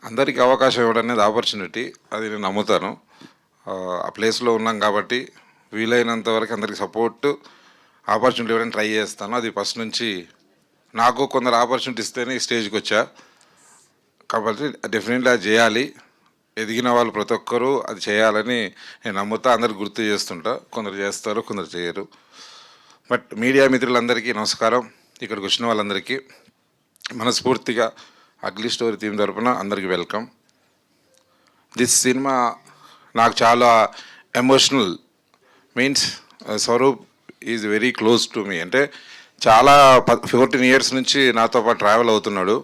అందరికీ అవకాశం ఇవ్వడం అనేది ఆపర్చునిటీ, అది నేను నమ్ముతాను. ఆ ప్లేస్లో ఉన్నాం కాబట్టి వీలైనంత వరకు అందరికి సపోర్ట్ ఆపర్చునిటీ ఇవ్వడానికి ట్రై చేస్తాను. అది ఫస్ట్ నుంచి నాకు కొందరు ఆపర్చునిటీ ఇస్తేనే ఈ స్టేజ్కి వచ్చా కాబట్టి డెఫినెట్లీ అది చేయాలి. ఎదిగిన వాళ్ళు ప్రతి ఒక్కరూ అది చేయాలని నేను నమ్ముతా. అందరికి గుర్తు చేస్తుంటా. కొందరు చేస్తారు, కొందరు చేయరు. బట్ మీడియా మిత్రులందరికీ నమస్కారం. ఇక్కడికి వచ్చిన వాళ్ళందరికీ మనస్ఫూర్తిగా అగ్లీ స్టోరీ టీమ్ తరపున అందరికీ వెల్కమ్. దిస్ సినిమా నాకు చాలా emotional. Means Swaroop is very close to me. అంటే చాలా 14 years నుంచి నాతో పాటు ట్రావెల్ అవుతున్నాడు.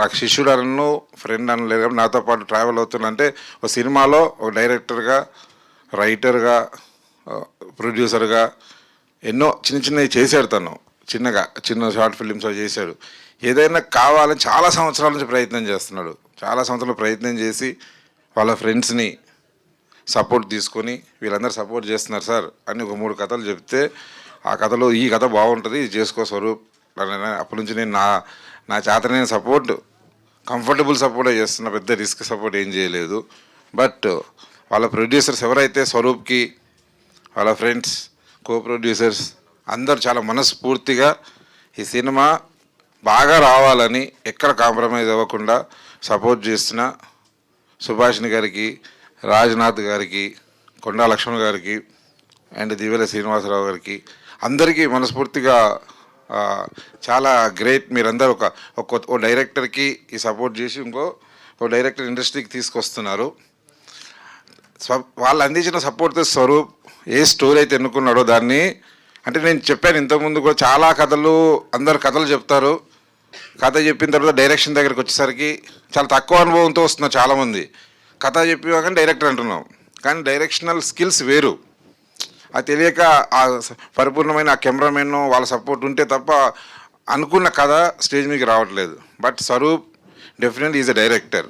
నాకు శిష్యుడు అనను, ఫ్రెండ్ అనలేదు కాబట్టి నాతో పాటు ట్రావెల్ అవుతున్నా. అంటే ఒక సినిమాలో ఒక డైరెక్టర్గా, రైటర్గా, ప్రొడ్యూసర్గా ఎన్నో చిన్నవి చేశాడు. తను చిన్న షార్ట్ ఫిలిమ్స్ చేశాడు. ఏదైనా కావాలని చాలా సంవత్సరాల నుంచి ప్రయత్నం చేస్తున్నాడు. చాలా సంవత్సరాలు ప్రయత్నం చేసి వాళ్ళ ఫ్రెండ్స్ని సపోర్ట్ తీసుకొని వీళ్ళందరూ సపోర్ట్ చేస్తున్నారు సార్ అని ఒక 3 కథలు చెప్తే, ఆ కథలో ఈ కథ బాగుంటుంది, ఇది చేసుకో స్వరూప్. అప్పటి నుంచి నేను నా చేతనైన సపోర్ట్, కంఫర్టబుల్ సపోర్టే చేస్తున్నా. పెద్ద రిస్క్ సపోర్ట్ ఏం చేయలేదు. బట్ వాళ్ళ ప్రొడ్యూసర్స్ ఎవరైతే స్వరూప్కి, వాళ్ళ ఫ్రెండ్స్, కో ప్రొడ్యూసర్స్ అందరూ చాలా మనస్ఫూర్తిగా ఈ సినిమా బాగా రావాలని ఎక్కడ కాంప్రమైజ్ అవ్వకుండా సపోర్ట్ చేస్తున్న సుభాష్ని గారికి, రాజ్నాథ్ గారికి, కొండా లక్ష్మణ్ గారికి అండ్ దివ్యల శ్రీనివాసరావు గారికి అందరికీ మనస్ఫూర్తిగా చాలా గ్రేట్. మీరందరూ ఒక డైరెక్టర్కి ఈ సపోర్ట్ చేసి ఇంకో డైరెక్టర్ ఇండస్ట్రీకి తీసుకొస్తున్నారు. వాళ్ళు అందించిన సపోర్ట్తో స్వరూప్ ఏ స్టోరీ అయితే ఎన్నుకున్నాడో దాన్ని, అంటే నేను చెప్పాను ఇంతకుముందు కూడా, చాలా కథలు అందరు కథలు చెప్తారు. కథ చెప్పిన తర్వాత డైరెక్షన్ దగ్గరికి వచ్చేసరికి చాలా తక్కువ అనుభవంతో వస్తున్నారు చాలామంది. కథ చెప్పి డైరెక్టర్ అంటున్నాం, కానీ డైరెక్షనల్ స్కిల్స్ వేరు. అది తెలియక ఆ పరిపూర్ణమైన ఆ కెమెరామెన్ వాళ్ళ సపోర్ట్ ఉంటే తప్ప అనుకున్న కథ స్టేజ్ మీదకి రావట్లేదు. But Swaroop definitely is a director.